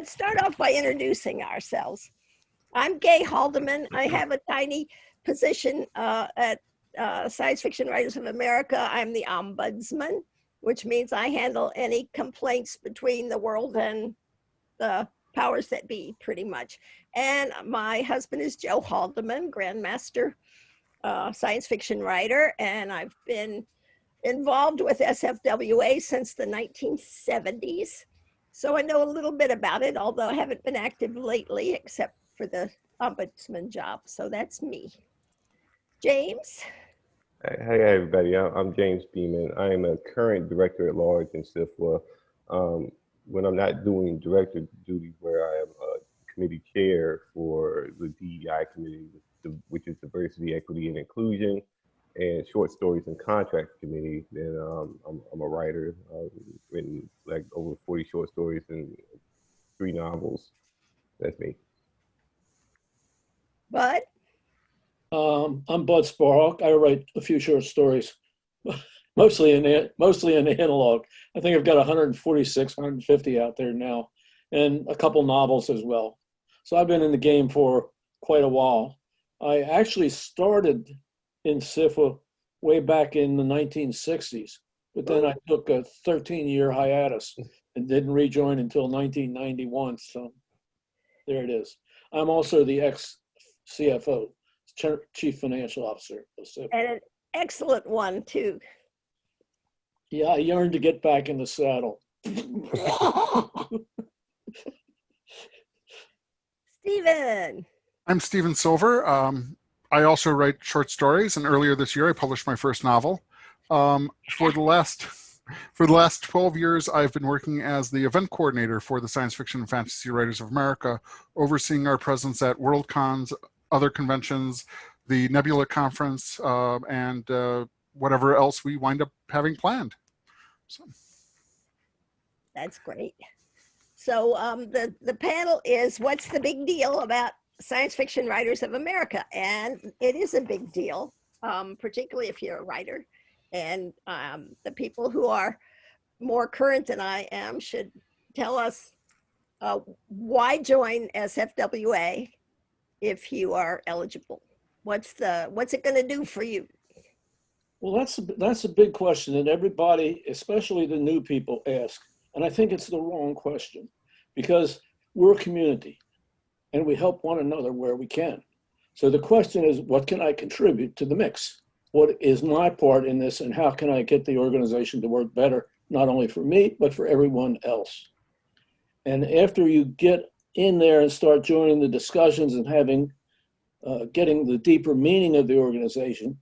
let's start off by introducing ourselves. I'm Gay Haldeman. I have a tiny position at Science Fiction Writers of America. I'm the ombudsman, which means I handle any complaints between the world and the powers that be, pretty much. And my husband is Joe Haldeman, Grandmaster science fiction writer, and I've been involved with SFWA since the 1970s. So I know a little bit about it, although I haven't been active lately, except for the ombudsman job. So that's me. James? Hey everybody, I'm James Beamon. I am a current director at large in SFWA. When I'm not doing director duties, where I am a committee chair for the DEI committee, which is Diversity, Equity, and Inclusion, and Short Stories and Contracts Committee, then I'm a writer. I've written like over 40 short stories and 3 novels. That's me. Bud? I'm Bud Sparhawk. I write a few short stories, mostly in analog. I think I've got 146, 150 out there now, and a couple novels as well. So I've been in the game for quite a while. I actually started in SFWA way back in the 1960s, but then I took a 13-year hiatus and didn't rejoin until 1991. So there it is. I'm also the ex-CFO, Chief Financial Officer of SFWA. And an excellent one, too. Yeah, I yearned to get back in the saddle. Stephen. I'm Stephen Silver. I also write short stories, and earlier this year I published my first novel. For the last 12 years, I've been working as the event coordinator for the Science Fiction and Fantasy Writers of America, overseeing our presence at WorldCons, other conventions, the Nebula Conference, and whatever else we wind up having planned. So. That's great. So the panel is, what's the big deal about Science Fiction Writers of America? And it is a big deal, particularly if you're a writer. And the people who are more current than I am should tell us why join SFWA if you are eligible. What's it going to do for you? Well, that's a big question that everybody, especially the new people, ask. And I think it's the wrong question, because we're a community and we help one another where we can. So the question is, what can I contribute to the mix? What is my part in this, and how can I get the organization to work better, not only for me, but for everyone else? And after you get in there and start joining the discussions and getting the deeper meaning of the organization,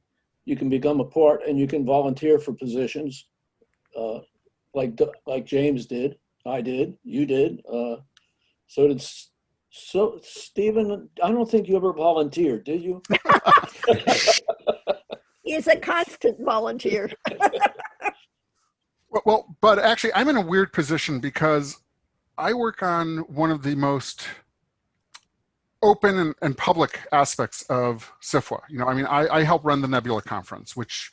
you can become a part and you can volunteer for positions like James did, I did, you did. So Stephen, I don't think you ever volunteered, did you? He's a constant volunteer. Well, but actually I'm in a weird position because I work on one of the most open and public aspects of SFWA. I mean, I help run the Nebula Conference, which,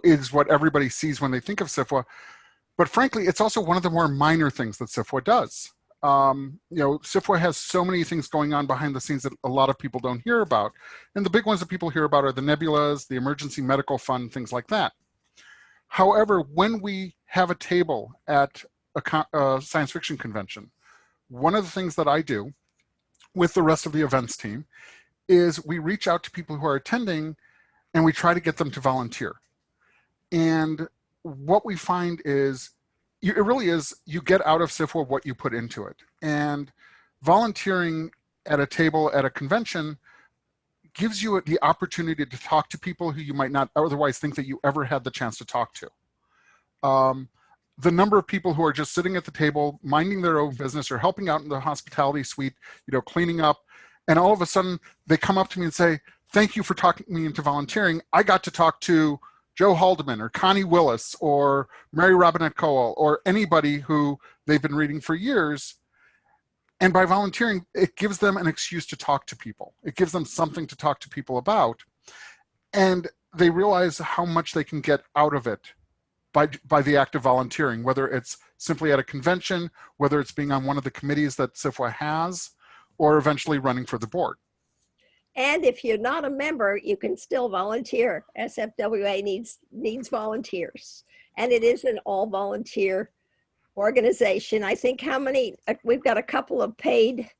is what everybody sees when they think of SFWA. But frankly, it's also one of the more minor things that SFWA does. SFWA has so many things going on behind the scenes that a lot of people don't hear about. And the big ones that people hear about are the nebulas, the emergency medical fund, things like that. However, when we have a table at a science fiction convention, one of the things that I do with the rest of the events team is we reach out to people who are attending and we try to get them to volunteer. And what we find is, it really is, you get out of SFWA what you put into it. And volunteering at a table at a convention gives you the opportunity to talk to people who you might not otherwise think that you ever had the chance to talk to. The number of people who are just sitting at the table, minding their own business or helping out in the hospitality suite, cleaning up, and all of a sudden they come up to me and say, thank you for talking me into volunteering. I got to talk to Joe Haldeman or Connie Willis or Mary Robinette Cowell or anybody who they've been reading for years. And by volunteering, it gives them an excuse to talk to people. It gives them something to talk to people about. And they realize how much they can get out of it by the act of volunteering, whether it's simply at a convention, whether it's being on one of the committees that SFWA has, or eventually running for the board. And if you're not a member, you can still volunteer. SFWA needs volunteers. And it is an all volunteer organization. I think how many, we've got a couple of paid,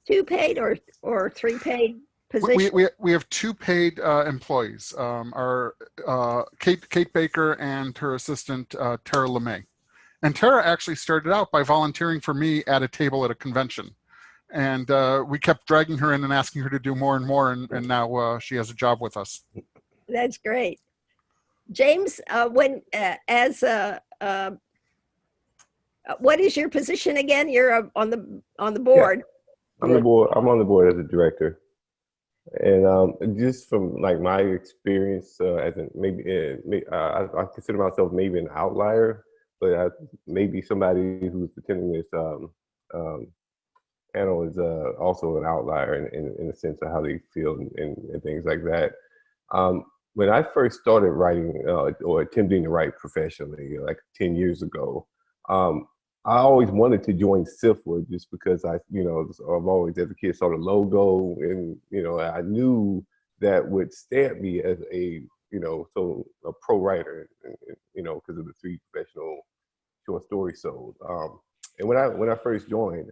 2 paid or 3 paid positions. We have 2 paid employees, our Kate Baker and her assistant, Tara LeMay. And Tara actually started out by volunteering for me at a table at a convention. And we kept dragging her in and asking her to do more and more, and now she has a job with us. That's great. James, what is your position again? You're on the board. Yeah, I'm on the board as a director, and just from like my experience, as I consider myself maybe an outlier, but maybe somebody who's attending this panel is also an outlier in the sense of how they feel and things like that. When I first started writing or attempting to write professionally, like 10 years ago, I always wanted to join SFWA just because I've always, as a kid, saw the logo, and I knew that would stamp me as a pro writer, because of the 3 professional short stories sold. And when I first joined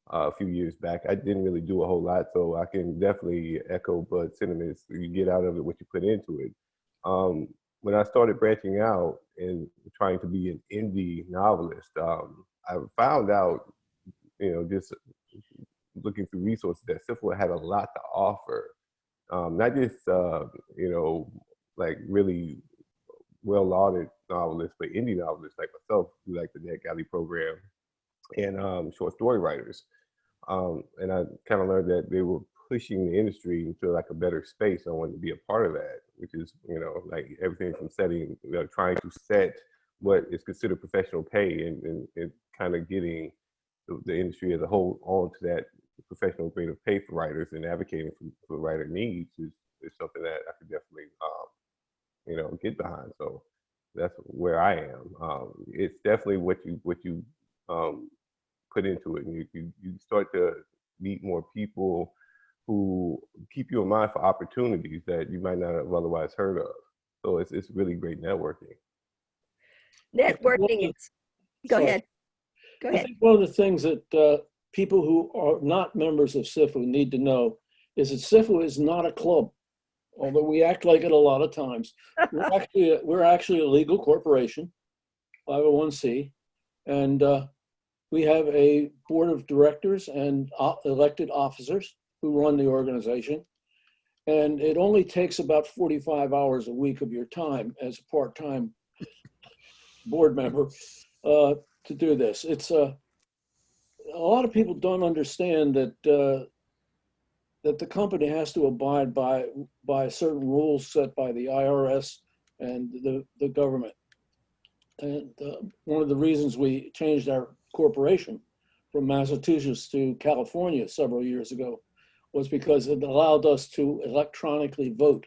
a few years back, I didn't really do a whole lot, so I can definitely echo Bud's sentiments. You get out of it what you put into it. When I started branching out and trying to be an indie novelist, I found out, just looking through resources, that SFWA had a lot to offer. Not just, like really well-lauded novelists, but indie novelists like myself, who like the NetGalley program, and short story writers. And I kind of learned that they were pushing the industry into like a better space. I wanted to be a part of that, which is, like everything from setting, trying to set what is considered professional pay, and kind of getting the industry as a whole onto that professional rate of pay for writers, and advocating for writer needs is something that I could definitely, get behind. So that's where I am. It's definitely what you put into it, and you start to meet more people who keep you in mind for opportunities that you might not have otherwise heard of. So it's really great networking. Networking. Go ahead. I think one of the things that people who are not members of SFWA need to know is that SFWA is not a club, although we act like it a lot of times. We're actually a legal corporation, 501c, and we have a board of directors and elected officers who run the organization. And it only takes about 45 hours a week of your time as a part-time board member to do this. It's a lot of people don't understand that that the company has to abide by certain rules set by the IRS and the government. And one of the reasons we changed our corporation from Massachusetts to California several years ago was because it allowed us to electronically vote.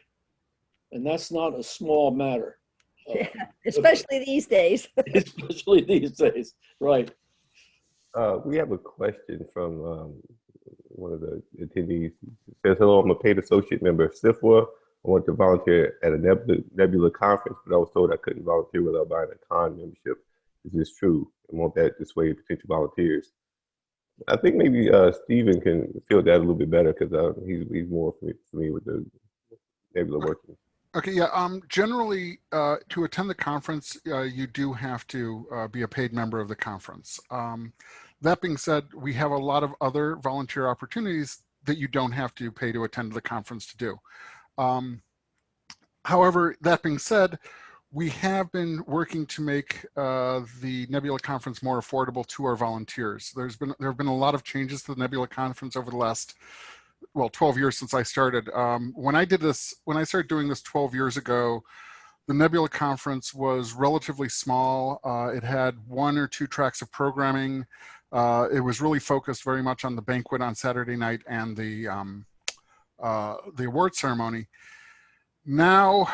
And that's not a small matter. Especially these days. Especially these days, right. We have a question from one of the attendees. It says, hello, I'm a paid associate member of SFWA. I want to volunteer at a Nebula conference, but I was told I couldn't volunteer without buying a con membership. Is this true? And won't that dissuade potential volunteers? I think maybe Stephen can field that a little bit better, because he's more familiar with the Nebula working. Okay, yeah. Generally, to attend the conference, you do have to be a paid member of the conference. That being said, we have a lot of other volunteer opportunities that you don't have to pay to attend the conference to do. However, that being said, we have been working to make the Nebula Conference more affordable to our volunteers. There have been a lot of changes to the Nebula Conference over the last, 12 years since I started. When I started doing this 12 years ago, the Nebula Conference was relatively small. It had 1 or 2 tracks of programming. It was really focused very much on the banquet on Saturday night and the award ceremony. Now,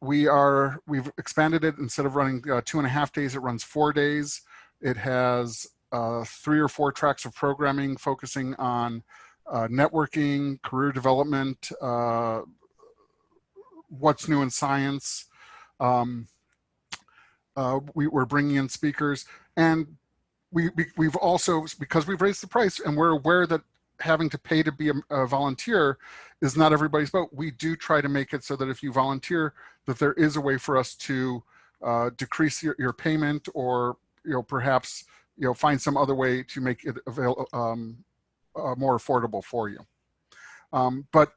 we've expanded it. Instead of running 2.5 days, it runs 4 days. It has 3 or 4 tracks of programming focusing on networking, career development, what's new in science. We're bringing in speakers, and we've also, because we've raised the price and we're aware that having to pay to be a volunteer is not everybody's boat, we do try to make it so that if you volunteer, that there is a way for us to decrease your payment, or perhaps find some other way to make it more affordable for you. But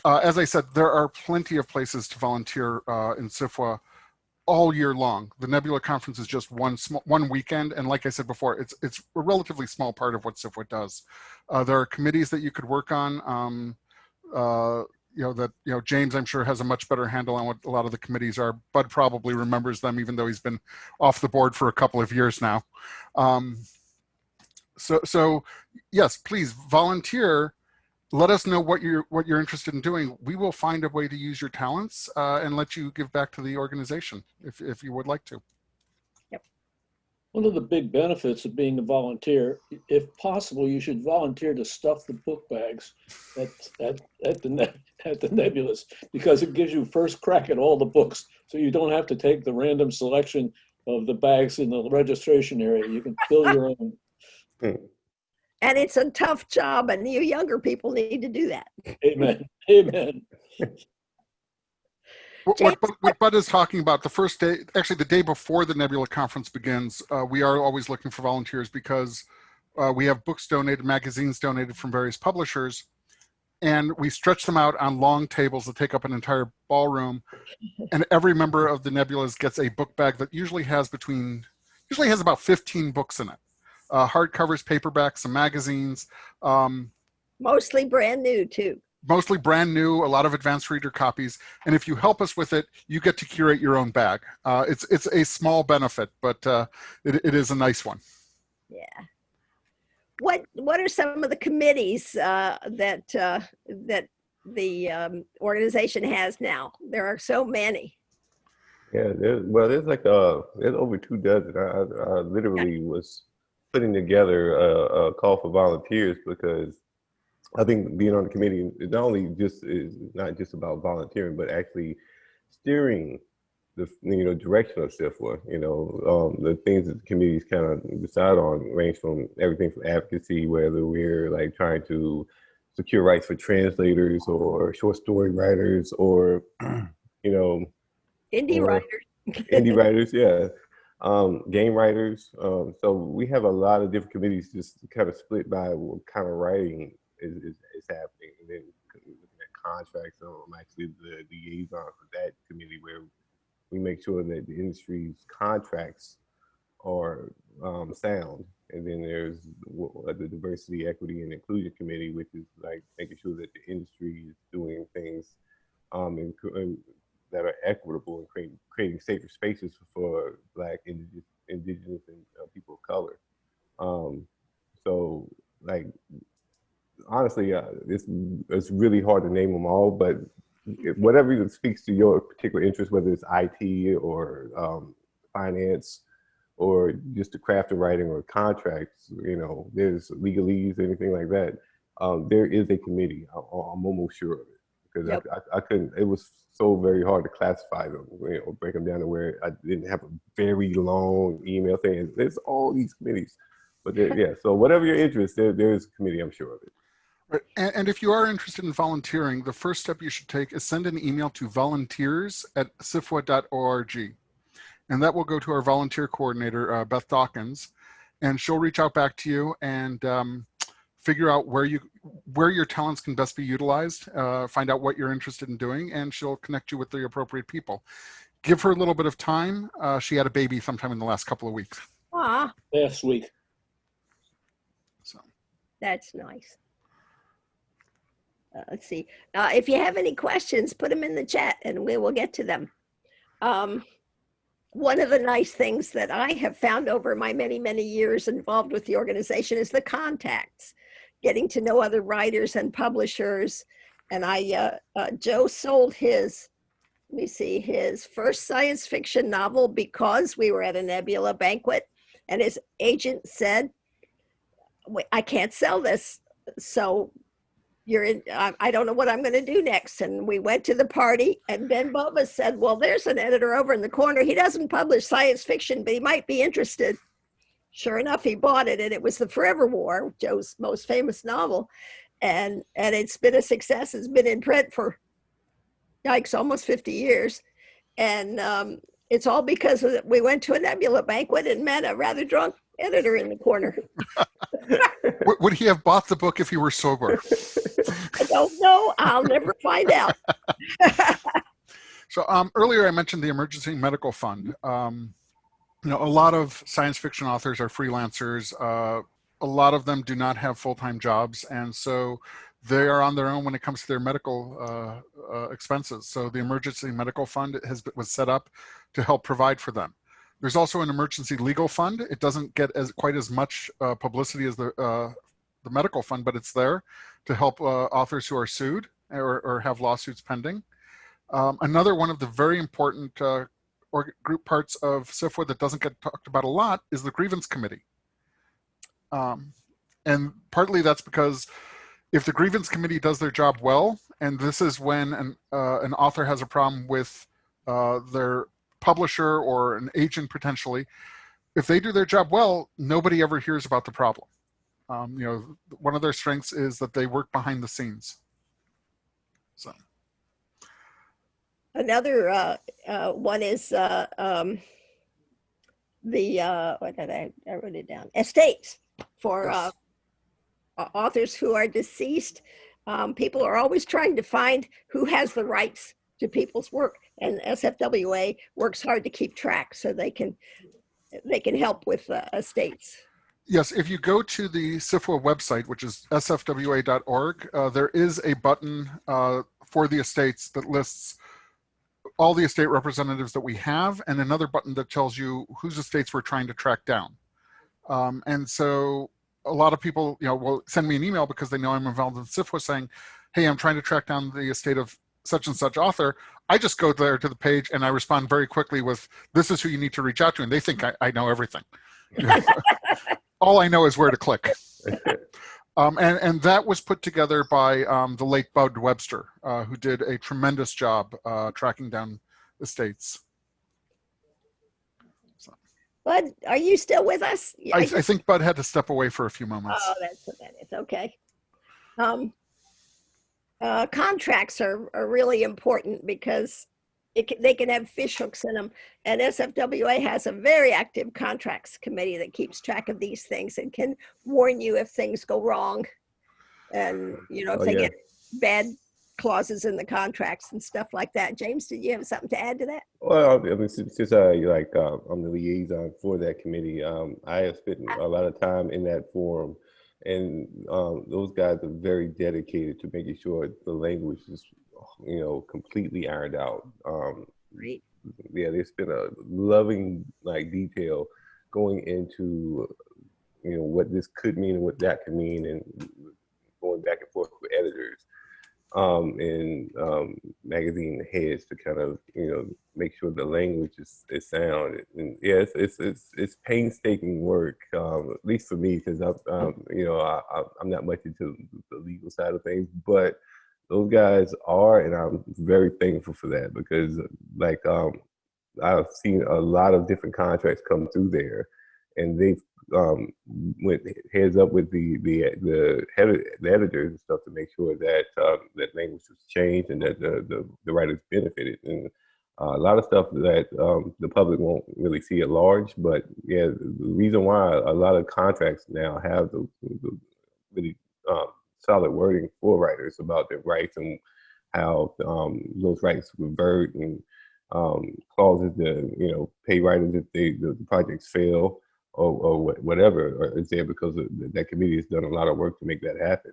as I said, there are plenty of places to volunteer in SFWA all year long. The Nebula Conference is just one weekend, and like I said before, it's a relatively small part of what SFWA does. There are committees that you could work on. James, I'm sure, has a much better handle on what a lot of the committees are. Bud probably remembers them, even though he's been off the board for a couple of years now. So yes, please volunteer. Let us know what you're interested in doing. We will find a way to use your talents and let you give back to the organization if you would like to. Yep. One of the big benefits of being a volunteer, if possible, you should volunteer to stuff the book bags at the Nebulas, because it gives you first crack at all the books, so you don't have to take the random selection of the bags in the registration area. You can fill your own. And it's a tough job, and you younger people need to do that. Amen. Amen. What Bud is talking about, the first day, actually the day before the Nebula Conference begins, we are always looking for volunteers, because we have books donated, magazines donated from various publishers, and we stretch them out on long tables that take up an entire ballroom. And every member of the Nebulas gets a book bag that usually has about 15 books in it. Hardcovers, paperbacks, some magazines. Mostly brand new too. Mostly brand new, a lot of advanced reader copies. And if you help us with it, you get to curate your own bag. It's a small benefit, but it is a nice one. Yeah. What are some of the committees that the organization has now? There are so many. Yeah, there's over 2 dozen. I literally was putting together a call for volunteers, because I think being on the committee is not just about volunteering, but actually steering the direction of SFWA. The things that the committees kind of decide on range from everything from advocacy, whether we're like trying to secure rights for translators or short story writers, or Indie writers. Indie writers, yeah. Game writers. So we have a lot of different committees just kind of split by what kind of writing is happening. And then looking at contracts, so I'm actually the liaison for that committee, where we make sure that the industry's contracts are sound. And then there's the Diversity, Equity, and Inclusion Committee, which is like making sure that the industry is doing things that are equitable and creating safer spaces for Black, Indigenous, and people of color. So, like, honestly, it's really hard to name them all, but whatever speaks to your particular interest, whether it's IT or finance, or just the craft of writing or contracts, there's legalese, anything like that. There is a committee. I'm almost sure of it, because Yep. I couldn't. It was so very hard to classify them, break them down to where I didn't have a very long email saying there's all these committees. But yeah, so whatever your interest, there is a committee. I'm sure of it. Right. And if you are interested in volunteering, the first step you should take is send an email to volunteers@sfwa.org. And that will go to our volunteer coordinator, Beth Dawkins, and she'll reach out back to you and figure out where your talents can best be utilized, find out what you're interested in doing, and she'll connect you with the appropriate people. Give her a little bit of time. She had a baby sometime in the last couple of weeks. Ah, Last week. So that's nice. Let's see. If you have any questions, put them in the chat and we will get to them. One of the nice things that I have found over my many, many years involved with the organization is the contacts, getting to know other writers and publishers. And Joe sold his let me see, his first science fiction novel, because we were at a Nebula banquet and his agent said, I can't sell this. So you're in, I don't know what I'm going to do next. And we went to the party and Ben Bova said, well, there's an editor over in the corner. He doesn't publish science fiction, but he might be interested. Sure enough, he bought it, and it was The Forever War, Joe's most famous novel. And it's been a success. It's been in print for, yikes, almost 50 years. And it's all because we went to a Nebula banquet and met a rather drunk editor in the corner. Would he have bought the book if he were sober? I don't know. I'll never find out. So earlier I mentioned the Emergency Medical Fund. You know, a lot of science fiction authors are freelancers. A lot of them do not have full-time jobs, and so they are on their own when it comes to their medical expenses. So the Emergency Medical Fund was set up to help provide for them. There's also an Emergency Legal Fund. It doesn't get quite as much publicity as the medical fund, but it's there to help authors who are sued or have lawsuits pending. Another one of the very important group parts of SFWA that doesn't get talked about a lot is the Grievance Committee. And partly that's because if the Grievance Committee does their job well, and this is when an author has a problem with their publisher or an agent potentially, if they do their job well, nobody ever hears about the problem. You know, one of their strengths is that they work behind the scenes. So. Another one is what did I wrote it down, estates for Yes. Authors who are deceased. People are always trying to find who has the rights to people's work, and SFWA works hard to keep track so they can help with estates. Yes, if you go to the SFWA website, which is sfwa.org, there is a button for the estates that lists all the estate representatives that we have, and another button that tells you whose estates we're trying to track down. And so a lot of people, you know, will send me an email because they know I'm involved in SFWA saying, hey, I'm trying to track down the estate of such and such author. I just go there to the page and I respond very quickly with, this is who you need to reach out to. And they think I know everything. All I know is where to click. And that was put together by the late Bud Webster, who did a tremendous job tracking down estates. So. Bud, are you still with us? I think Bud had to step away for a few moments. Oh, that's what that is. Okay. Contracts are really important because they can have fish hooks in them. And SFWA has a very active contracts committee that keeps track of these things and can warn you if things go wrong. And, you know, if they get bad clauses in the contracts and stuff like that. James, did you have something to add to that? Well, I mean, since I'm the liaison for that committee, I have spent a lot of time in that forum, and those guys are very dedicated to making sure the language is, you know, completely ironed out. Great. Yeah, there's been a loving detail going into, you know, what this could mean and what that could mean, and going back and forth with editors and magazine heads to kind of, you know, make sure the language is sound. And yeah, it's painstaking work, at least for me, because I'm not much into the legal side of things, but those guys are, and I'm very thankful for that, because I've seen a lot of different contracts come through there, and they've went heads up with the editors and stuff to make sure that that language was changed and that the writers benefited. And a lot of stuff that the public won't really see at large, but yeah, the reason why a lot of contracts now have the really solid wording for writers about their rights and how those rights revert, and clauses to, you know, pay writers if the projects fail or whatever is there, because that committee has done a lot of work to make that happen.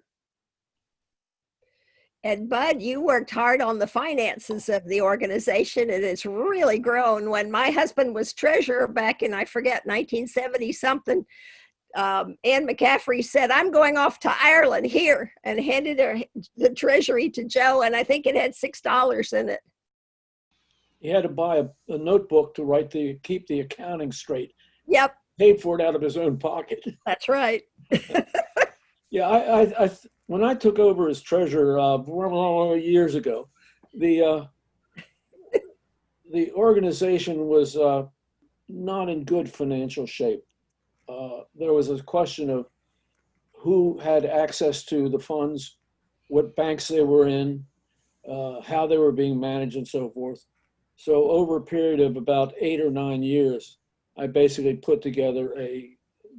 And Bud, you worked hard on the finances of the organization, and it's really grown. When my husband was treasurer back in, I forget, 1970 something, Ann McCaffrey said, I'm going off to Ireland here, and handed her the treasury to Joe, and I think it had $6 in it. he had to buy a notebook to keep the accounting straight. Yep, Paid for it out of his own pocket. that's right. Yeah, when I took over as treasurer years ago, the organization was not in good financial shape. There was a question of who had access to the funds, what banks they were in, how they were being managed, and so forth. So over a period of about 8 or 9 years, I basically put together a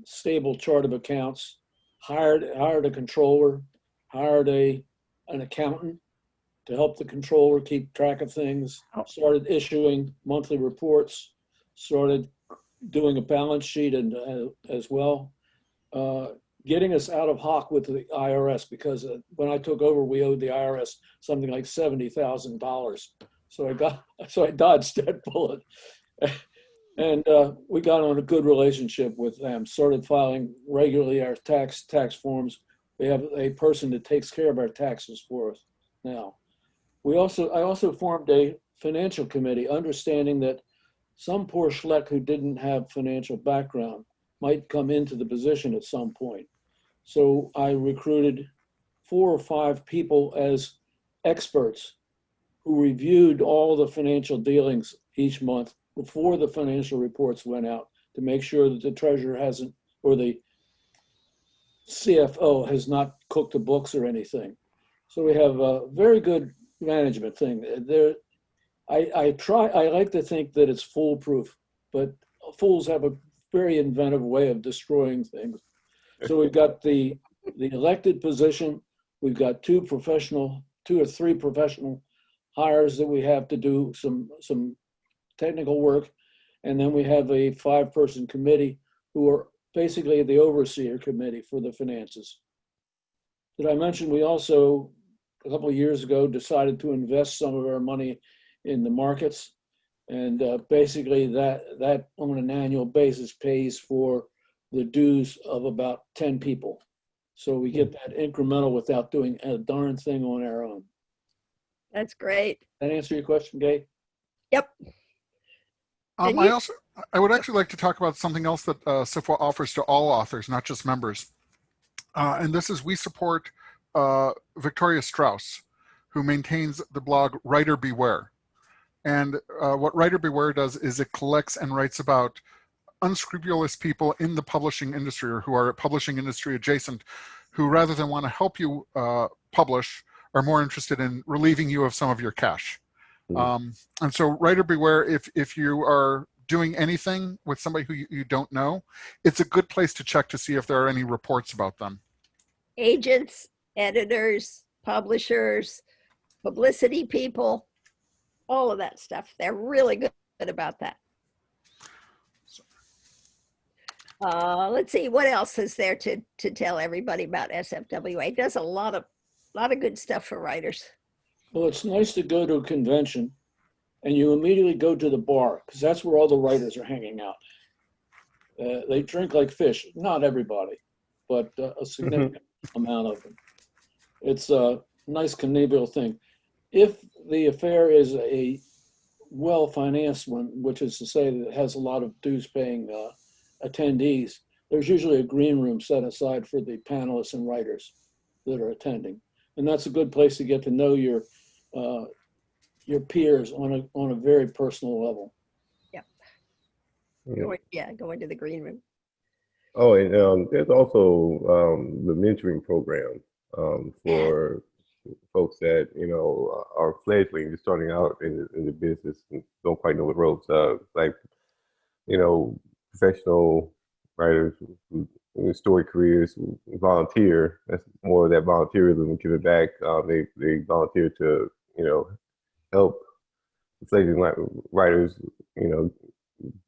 stable chart of accounts, hired a controller, hired an accountant to help the controller keep track of things, started issuing monthly reports, started doing a balance sheet and as well, getting us out of hock with the IRS, because when I took over, we owed the IRS something like $70,000. So I dodged that bullet. And we got on a good relationship with them, started filing regularly our tax forms. We have a person that takes care of our taxes for us now. I also formed a financial committee, understanding that some poor schleck who didn't have financial background might come into the position at some point. So I recruited 4 or 5 people as experts who reviewed all the financial dealings each month before the financial reports went out, to make sure that the treasurer hasn't, or the CFO has not cooked the books or anything. So we have a very good management thing. I like to think that it's foolproof, but fools have a very inventive way of destroying things. So we've got the elected position. We've got 2 or 3 professional hires that we have to do some technical work. And then we have a 5-person committee who are basically the overseer committee for the finances. Did I mention we also, a couple of years ago, decided to invest some of our money in the markets, and basically that on an annual basis pays for the dues of about 10 people. So we get that incremental without doing a darn thing on our own. That's great. That answer your question, Gay? Yep. I would actually like to talk about something else that SFWA offers to all authors, not just members. And this is, we support Victoria Strauss, who maintains the blog Writer Beware. And what Writer Beware does is it collects and writes about unscrupulous people in the publishing industry, or who are publishing industry adjacent, who rather than want to help you publish, are more interested in relieving you of some of your cash. And so Writer Beware, if you are doing anything with somebody who you don't know, it's a good place to check to see if there are any reports about them. Agents, editors, publishers, publicity people, all of that stuff. They're really good about that. Let's see, what else is there to tell everybody about SFWA? It does a lot of good stuff for writers. Well, it's nice to go to a convention and you immediately go to the bar, because that's where all the writers are hanging out. They drink like fish. Not everybody, but a significant amount of them. It's a nice convivial thing. If the affair is a well-financed one, which is to say that it has a lot of dues-paying attendees, there's usually a green room set aside for the panelists and writers that are attending. And that's a good place to get to know your peers on a very personal level. Yep. Yeah. Going to the green room. Oh, and there's also the mentoring program for folks that are fledgling, just starting out in the business and don't quite know the ropes. Like professional writers who in story careers who volunteer. That's more of that volunteerism and give it back. They volunteer to help fledgling writers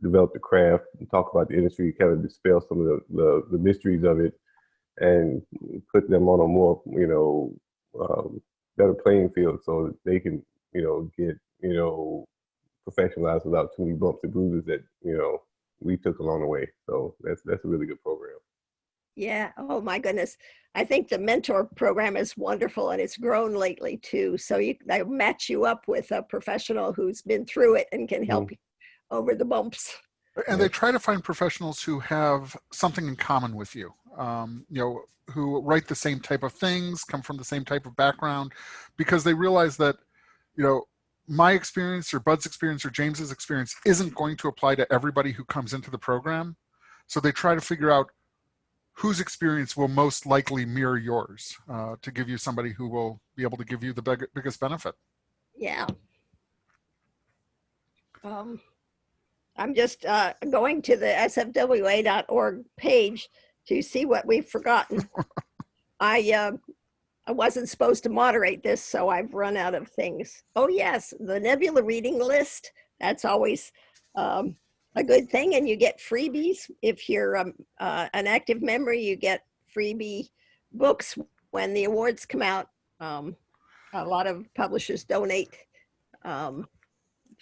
develop the craft and talk about the industry, kind of dispel some of the mysteries of it, and put them on a more better playing field so that they can get professionalized without too many bumps and bruises that we took along the way. So that's a really good program. Yeah. Oh my goodness. I think the mentor program is wonderful, and it's grown lately too. So they match you up with a professional who's been through it and can help you over the bumps. And they try to find professionals who have something in common with you, who write the same type of things, come from the same type of background, because they realize that, my experience or Bud's experience or James's experience isn't going to apply to everybody who comes into the program. So they try to figure out whose experience will most likely mirror yours to give you somebody who will be able to give you the biggest benefit. Yeah. I'm just going to the SFWA.org page to see what we've forgotten. I wasn't supposed to moderate this, so I've run out of things. Oh yes, the Nebula reading list. That's always a good thing, and you get freebies. If you're an active member, you get freebie books when the awards come out. A lot of publishers donate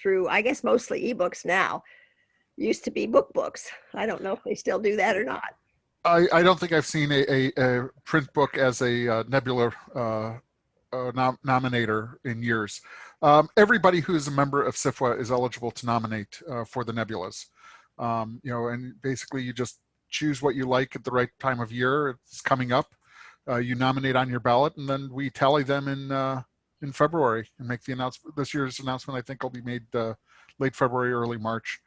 through, I guess, mostly ebooks now. Used to be books. I don't know if they still do that or not. I don't think I've seen a print book as a Nebula nominator in years. Everybody who is a member of SFWA is eligible to nominate for the Nebulas. And basically you just choose what you like at the right time of year. It's coming up. You nominate on your ballot, and then we tally them in February and make the announcement. This year's announcement, I think, will be made late February, early March.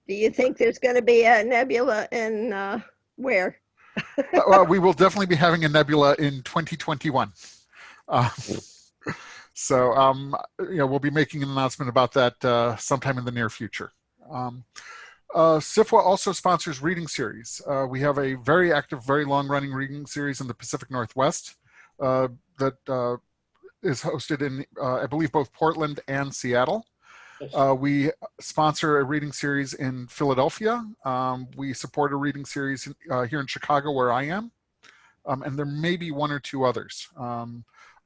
Do you think there's going to be a Nebula in where? We will definitely be having a Nebula in 2021. We'll be making an announcement about that sometime in the near future. SFWA also sponsors reading series. We have a very active, very long-running reading series in the Pacific Northwest that is hosted in, I believe, both Portland and Seattle. We sponsor a reading series in Philadelphia. We support a reading series here in Chicago, where I am, and there may be one or two others.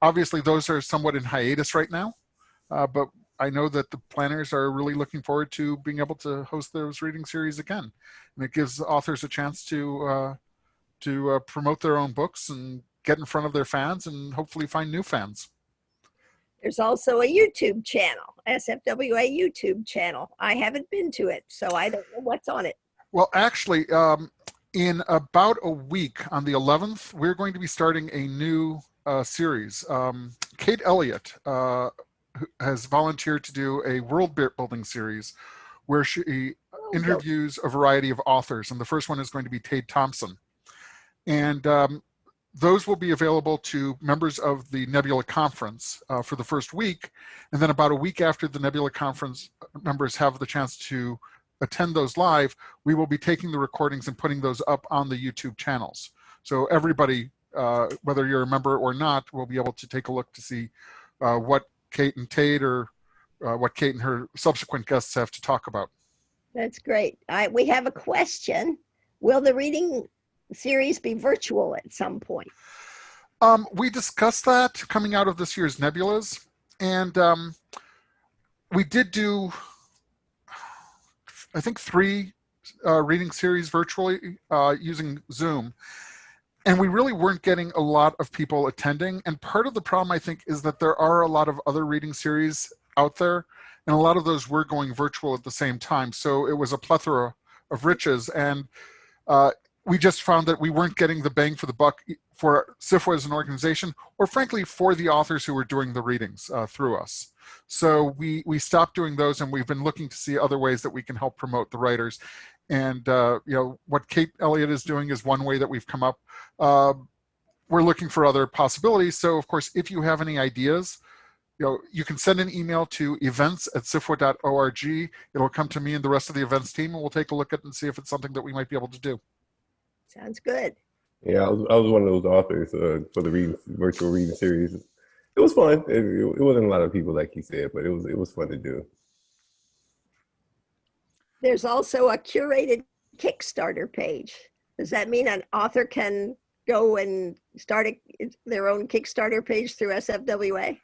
Obviously, those are somewhat in hiatus right now, but I know that the planners are really looking forward to being able to host those reading series again, and it gives authors a chance to promote their own books and get in front of their fans and hopefully find new fans. There's also a YouTube channel, SFWA YouTube channel. I haven't been to it, so I don't know what's on it. Well, actually, in about a week, on the 11th, we're going to be starting a new series. Kate Elliott has volunteered to do a world building series where she interviews a variety of authors, and the first one is going to be Tate Thompson. And those will be available to members of the Nebula Conference for the first week. And then about a week after the Nebula Conference members have the chance to attend those live, we will be taking the recordings and putting those up on the YouTube channels. So everybody, whether you're a member or not, will be able to take a look to see what Kate and Tate or what Kate and her subsequent guests have to talk about. That's great. We have a question. Will the reading series be virtual at some point? We discussed that coming out of this year's Nebulas, and we did do, I think, 3 reading series virtually using Zoom, and we really weren't getting a lot of people attending. And part of the problem, I think, is that there are a lot of other reading series out there, and a lot of those were going virtual at the same time. So it was a plethora of riches, and we just found that we weren't getting the bang for the buck for SFWA as an organization, or frankly, for the authors who were doing the readings through us. So we stopped doing those, and we've been looking to see other ways that we can help promote the writers. And what Kate Elliott is doing is one way that we've come up. We're looking for other possibilities. So of course, if you have any ideas, you can send an email to events@sfwa.org. It'll come to me and the rest of the events team, and we'll take a look at it and see if it's something that we might be able to do. Sounds good. Yeah, I was one of those authors for the virtual reading series. It was fun. It wasn't a lot of people, like you said, but it was fun to do. There's also a curated Kickstarter page. Does that mean an author can go and start their own Kickstarter page through SFWA?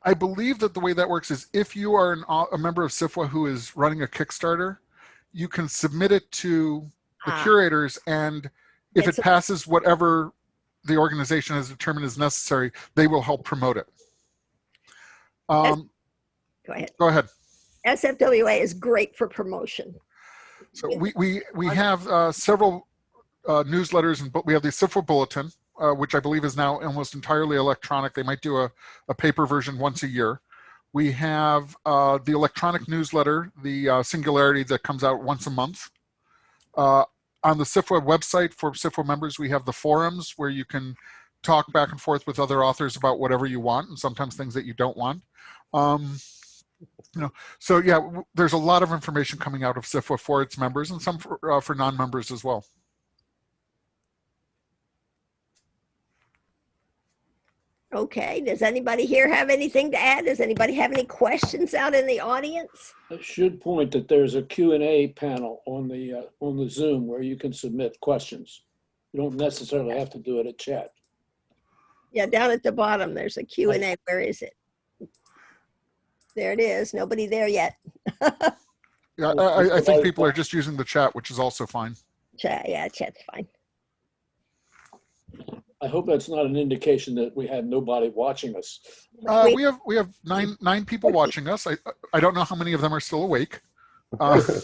I believe that the way that works is if you are a member of SFWA who is running a Kickstarter, you can submit it to the curators, and if it passes whatever the organization has determined is necessary, they will help promote it. Go ahead. Go ahead. SFWA is great for promotion. So we have several newsletters, and we have the SFWA Bulletin, which I believe is now almost entirely electronic. They might do a paper version once a year. We have the electronic newsletter, the Singularity, that comes out once a month. On the SFWA website for SFWA members, we have the forums where you can talk back and forth with other authors about whatever you want, and sometimes things that you don't want. So yeah, there's a lot of information coming out of SFWA for its members, and some for non-members as well. Okay, does anybody here have anything to add? Does anybody have any questions out in the audience? I should point that there's a Q&A panel on the Zoom where you can submit questions. You don't necessarily have to do it at chat. Yeah, down at the bottom, there's a Q&A. Where is it? There it is. Nobody there yet. Yeah, I think people are just using the chat, which is also fine. Chat, yeah, chat's fine. I hope that's not an indication that we had nobody watching us. We have nine people watching us. I don't know how many of them are still awake. 14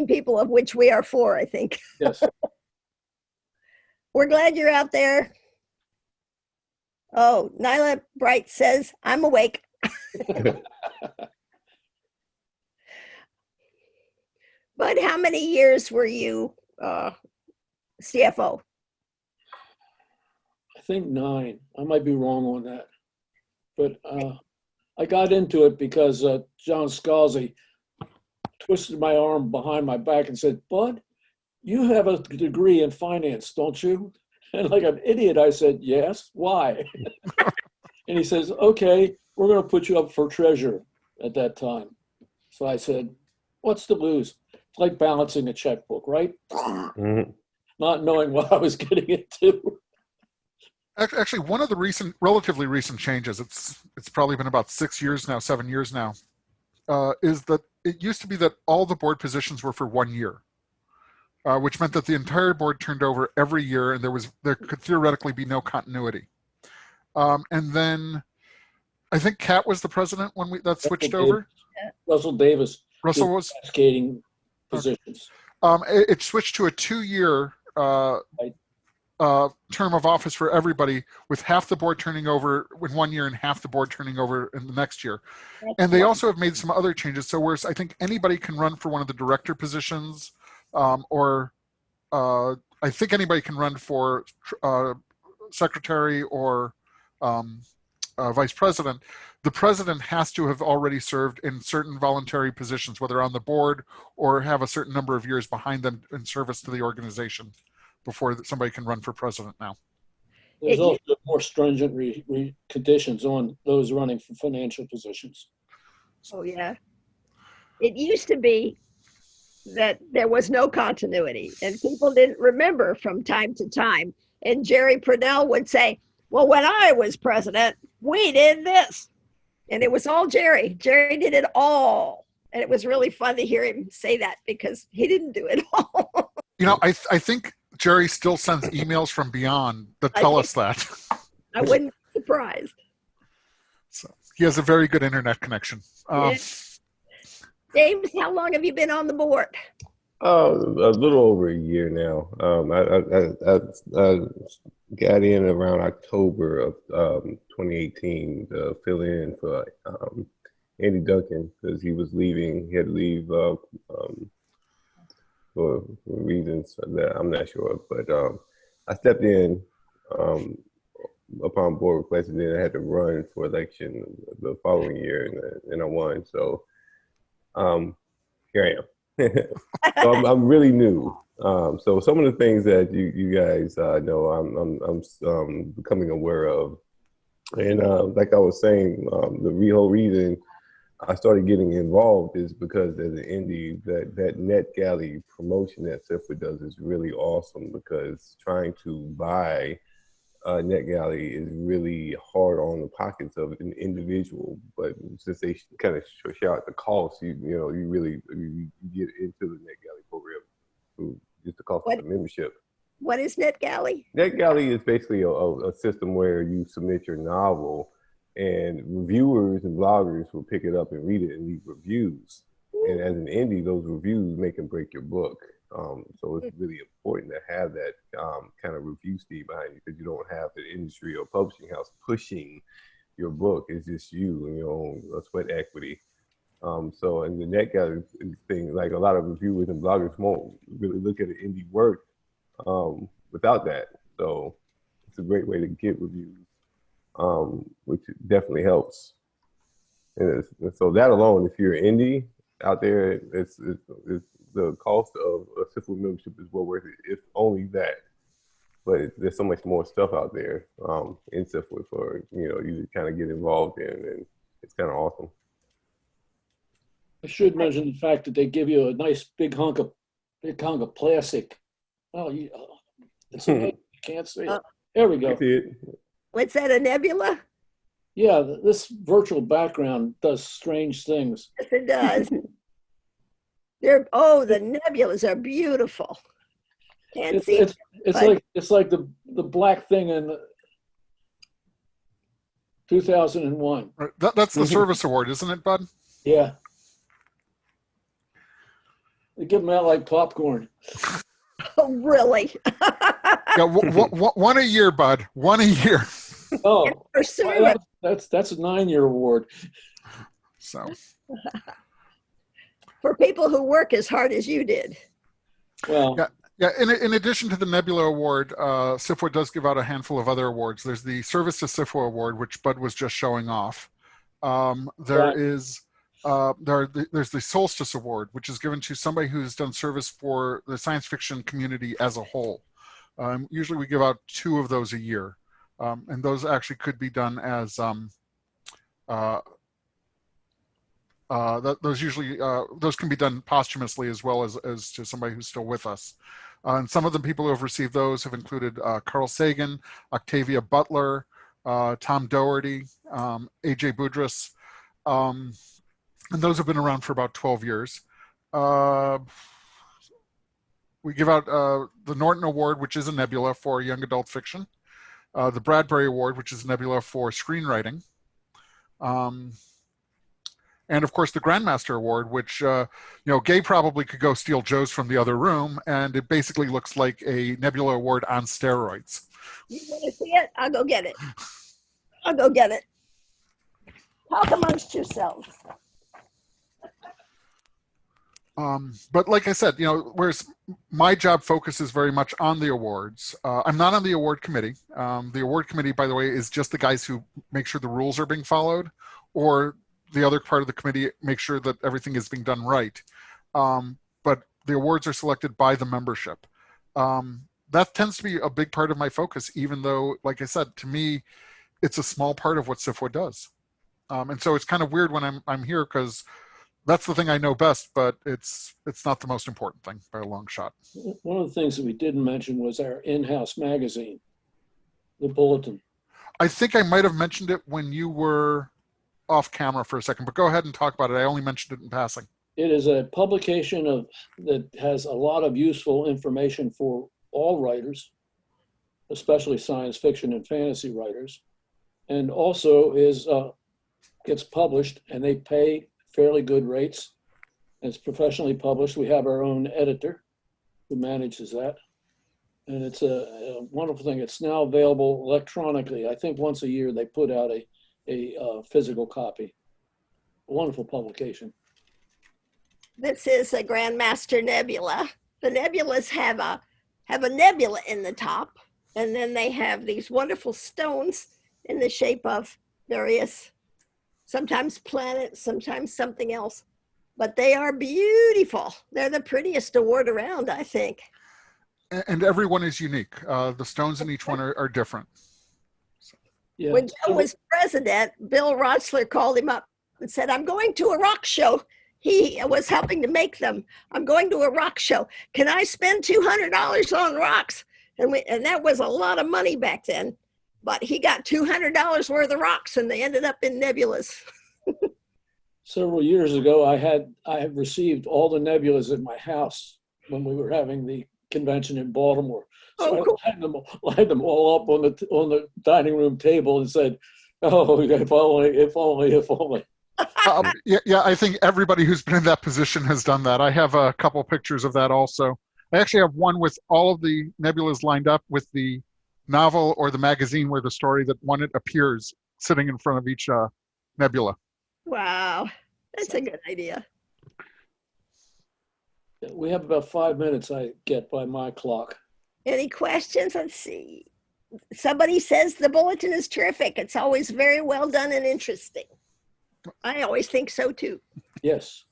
people, of which we are 4, I think. Yes. We're glad you're out there. Oh, Nyla Bright says, I'm awake. But how many years were you CFO? I think 9. I might be wrong on that. But I got into it because John Scalzi twisted my arm behind my back and said, Bud, you have a degree in finance, don't you? And like an idiot, I said, yes. Why? And he says, okay, we're going to put you up for treasurer at that time. So I said, what's to lose? It's like balancing a checkbook, right? Mm-hmm. Not knowing what I was getting into. Actually, one of the relatively recent changes, it's probably been about 7 years now, is that it used to be that all the board positions were for 1 year, which meant that the entire board turned over every year, and there could theoretically be no continuity. And then I think Kat was the president when that switched over. Russell Davis. Russell was cascading positions. It switched to a 2-year term of office for everybody, with half the board turning over in 1 year and half the board turning over in the next year. And they also have made some other changes. So whereas I think anybody can run for one of the director positions, or I think anybody can run for secretary or vice president, the president has to have already served in certain voluntary positions, whether on the board or have a certain number of years behind them in service to the organization, before somebody can run for president now. There's also more stringent conditions on those running for financial positions. Oh, yeah. It used to be that there was no continuity and people didn't remember from time to time. And Jerry Purnell would say, well, when I was president, we did this. And it was all Jerry. Jerry did it all. And it was really fun to hear him say that because he didn't do it all. You know, I think Jerry still sends emails from beyond that tell us that. I wouldn't be surprised. So he has a very good internet connection. James, how long have you been on the board? A little over a year now. I got in around October of 2018 to fill in for Andy Duncan because he was leaving. He had to leave for reasons that I'm not sure. But I stepped in upon board request, and then I had to run for election the following year, and I won. So here I am. So I'm really new. So some of the things that you guys know, I'm becoming aware of, and like I was saying, the whole reason I started getting involved is because as an indie, that NetGalley promotion that SFWA does is really awesome, because trying to buy NetGalley is really hard on the pockets of an individual, but since they kind of shout the cost, you really get into the NetGalley program through just the cost of the membership. What is NetGalley? NetGalley is basically a system where you submit your novel, and reviewers and bloggers will pick it up and read it and leave reviews. And as an indie, those reviews make and break your book. So it's really important to have that kind of review speed behind you, because you don't have the industry or publishing house pushing your book. It's just you and your own sweat equity. So in the NetGalley thing, like a lot of reviewers and bloggers won't really look at an indie work without that. So it's a great way to get reviews, which definitely helps. And so that alone, if you're indie out there, it's the cost of a SFWA membership is well worth it, if only that. But there's so much more stuff out there in SFWA for you to kind of get involved in, and it's kind of awesome. I should mention the fact that they give you a nice big hunk of plastic. Oh, it's you can't see it. There we go. What's that, a nebula? Yeah, this virtual background does strange things. Yes, it does. The nebulas are beautiful. Can't see it. It's like the black thing in 2001. That's the service award, isn't it, Bud? Yeah. They give them out like popcorn. Oh, really? Yeah, one a year, Bud. One a year. Oh, that's a 9-year award. So. For people who work as hard as you did. Well. Yeah. In addition to the Nebula Award, SFWA does give out a handful of other awards. There's the Service to SFWA Award, which Bud was just showing off. There's the Solstice Award, which is given to somebody who's done service for the science fiction community as a whole. Usually we give out 2 of those a year. And those actually could be done as those can be done posthumously as well as to somebody who's still with us. And some of the people who have received those have included Carl Sagan, Octavia Butler, Tom Doherty, A.J. Boudris, and those have been around for about 12 years. We give out the Norton Award, which is a nebula for young adult fiction. The Bradbury Award, which is a nebula for screenwriting. And of course the Grandmaster Award, which, Gay probably could go steal Joe's from the other room, and it basically looks like a nebula award on steroids. You want to see it? I'll go get it. Talk amongst yourselves. But like I said, whereas my job focuses very much on the awards, I'm not on the award committee. The award committee, by the way, is just the guys who make sure the rules are being followed, or the other part of the committee make sure that everything is being done right. But the awards are selected by the membership. That tends to be a big part of my focus, even though, like I said, to me, it's a small part of what SFWA does. And so it's kind of weird when I'm here, because that's the thing I know best, but it's not the most important thing by a long shot. One of the things that we didn't mention was our in-house magazine, the Bulletin. I think I might have mentioned it when you were off camera for a second, but go ahead and talk about it. I only mentioned it in passing. It is a publication that has a lot of useful information for all writers, especially science fiction and fantasy writers, and also gets published, and they pay fairly good rates. It's professionally published. We have our own editor who manages that. And it's a wonderful thing. It's now available electronically. I think once a year they put out a physical copy. A wonderful publication. This is a Grandmaster Nebula. The nebulas have a nebula in the top, and then they have these wonderful stones in the shape of various, sometimes planets, sometimes something else. But they are beautiful. They're the prettiest award around, I think. And every one is unique. The stones in each one are different. Yeah. When Joe was president, Bill Rotsler called him up and said, I'm going to a rock show. He was helping to make them. I'm going to a rock show. Can I spend $200 on rocks? And that was a lot of money back then. but he got $200 worth of rocks and they ended up in nebulas. Several years ago, I had received all the nebulas in my house when we were having the convention in Baltimore. So Oh, cool. I lined them all up on the dining room table and said, "Oh, if only, if only, if only." Yeah, I think everybody who's been in that position has done that. I have a couple pictures of that also. I actually have one with all of the nebulas lined up with the novel or the magazine where the story that when it appears sitting in front of each nebula. Wow, that's a good idea. We have about 5 minutes, I get by my clock. Any questions? Let's see. Somebody says the bulletin is terrific. It's always very well done and interesting. I always think so too. Yes.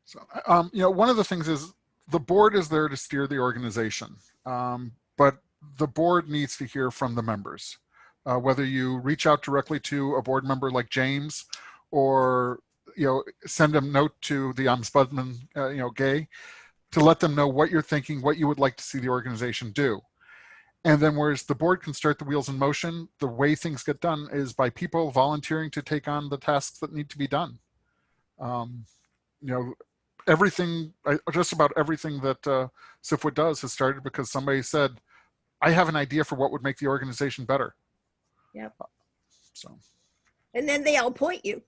So, one of the things is the board is there to steer the organization, but the board needs to hear from the members. Whether you reach out directly to a board member like James, or send a note to the ombudsman, Gay, to let them know what you're thinking, what you would like to see the organization do. And then whereas the board can start the wheels in motion, the way things get done is by people volunteering to take on the tasks that need to be done. Everything, just about everything that SFWA does has started because somebody said, I have an idea for what would make the organization better. Yep. So. And then they all point you.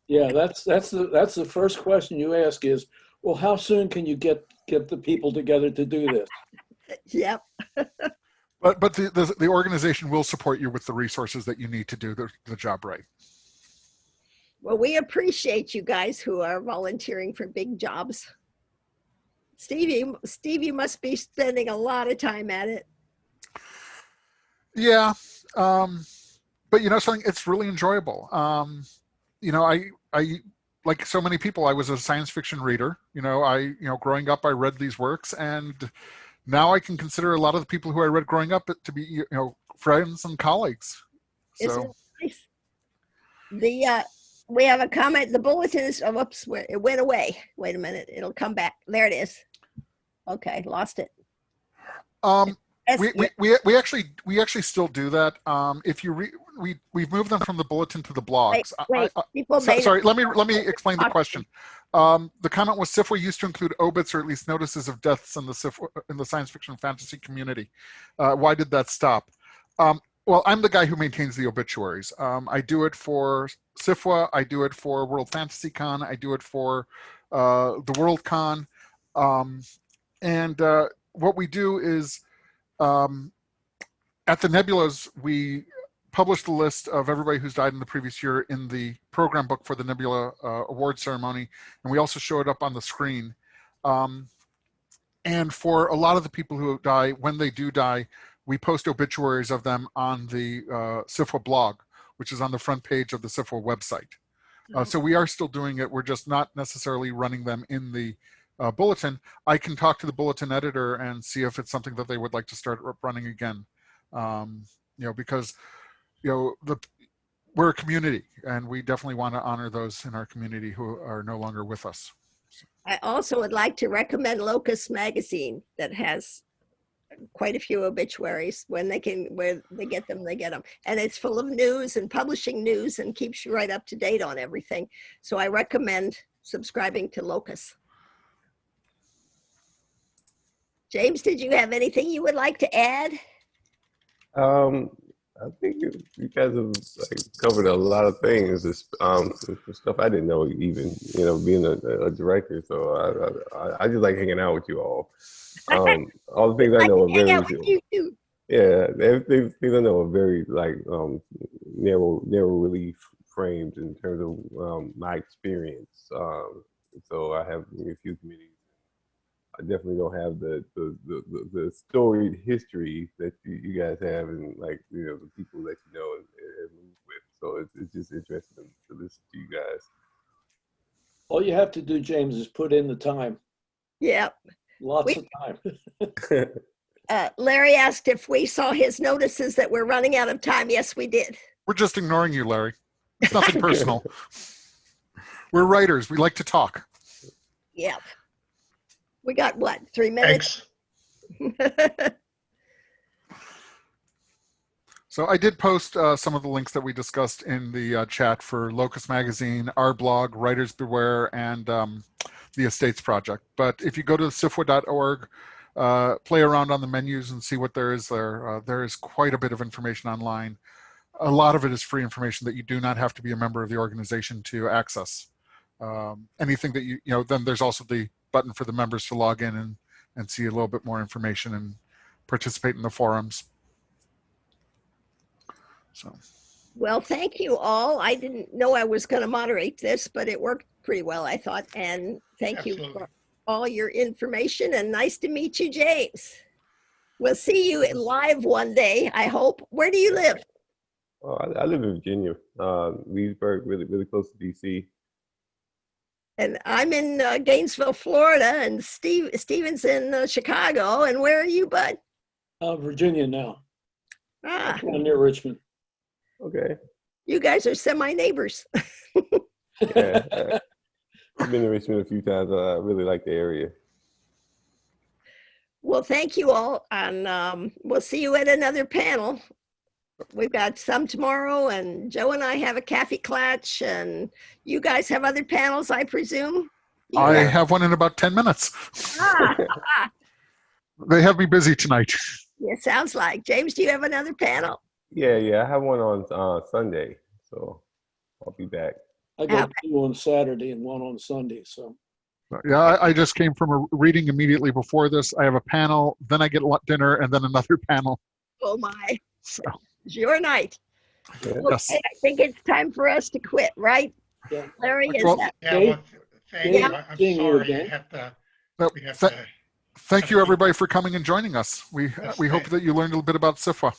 Yeah, that's the first question you ask is, well, how soon can you get the people together to do this? Yep. But the organization will support you with the resources that you need to do the job right. Well, we appreciate you guys who are volunteering for big jobs. Steve, you must be spending a lot of time at it. Yeah, but something, it's really enjoyable. I like so many people, I was a science fiction reader. Growing up, I read these works, and now I can consider a lot of the people who I read growing up to be, friends and colleagues. So. Isn't it nice? We have a comment. The bulletin is, whoops, it went away. Wait a minute, it'll come back. There it is. Okay, lost it. We actually still do that. If you we've moved them from the bulletin to the blogs. Sorry, let me explain the question. The comment was SFWA used to include obits or at least notices of deaths in the science fiction fantasy community. Why did that stop? Well, I'm the guy who maintains the obituaries. I do it for SFWA. I do it for World Fantasy Con. I do it for the World Con. And what we do is at the Nebulas, we publish the list of everybody who's died in the previous year in the program book for the Nebula award ceremony, and we also show it up on the screen. And for a lot of the people who die, when they do die, we post obituaries of them on the SFWA blog, which is on the front page of the SFWA website. So we are still doing it. We're just not necessarily running them in the bulletin. I can talk to the bulletin editor and see if it's something that they would like to start running again. Because we're a community, and we definitely want to honor those in our community who are no longer with us. I also would like to recommend Locust Magazine that has quite a few obituaries. Where they get them, and it's full of news and publishing news and keeps you right up to date on everything. So I recommend subscribing to Locust. James, did you have anything you would like to add? I think you guys have covered a lot of things. Stuff I didn't know, even being a director. So I just like hanging out with you all. All the things I know are very things I know are very narrow relief framed in terms of my experience. So I have a few committees. I definitely don't have the storied history that you guys have, and the people that and move with. So it's just interesting to listen to you guys. All you have to do, James, is put in the time. Yep. Lots of time. Larry asked if we saw his notices that we're running out of time. Yes, we did. We're just ignoring you, Larry. It's nothing personal. We're writers. We like to talk. Yep. We got what, 3 minutes? So I did post some of the links that we discussed in the chat for Locust Magazine, our blog, Writers Beware, and the Estates Project. But if you go to SFWA.org, play around on the menus and see what there is there. There is quite a bit of information online. A lot of it is free information that you do not have to be a member of the organization to access. Anything that then there's also the button for the members to log in and see a little bit more information and participate in the forums. So. Well, thank you all. I didn't know I was going to moderate this, but it worked pretty well, I thought. And thank you for all your information, and nice to meet you, James. We'll see you live one day, I hope. Where do you live? Oh, I live in Virginia, Leesburg, really close to DC. And I'm in Gainesville, Florida, and Steven's in Chicago. And where are you, bud? Virginia now. Ah, Near Richmond. Okay. you guys are semi-neighbors. Yeah, I've been to Richmond a few times. I really like the area. Well, thank you all, and we'll see you at another panel. We've got some tomorrow, and Joe and I have a Cafe Clutch, and you guys have other panels, I presume? I have one in about 10 minutes. They have me busy tonight. Yeah, sounds like. James, do you have another panel? Yeah, I have one on Sunday, so I'll be back. I got 2 on Saturday and 1 on Sunday. So. Yeah, I just came from a reading immediately before this. I have a panel, then I get dinner, and then another panel. Oh my! So. It's your night. Yeah. Yes. Okay, I think it's time for us to quit, right? Yeah. Larry, is Well, that? Yeah, well, thank you. I'm Seeing you sorry. again. We have to. Thank you, everybody, for coming and joining us. We hope that you learned a little bit about SFWA.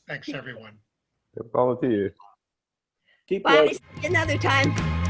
Thanks, everyone. Volunteer. Keep Bye. writing. See you another time.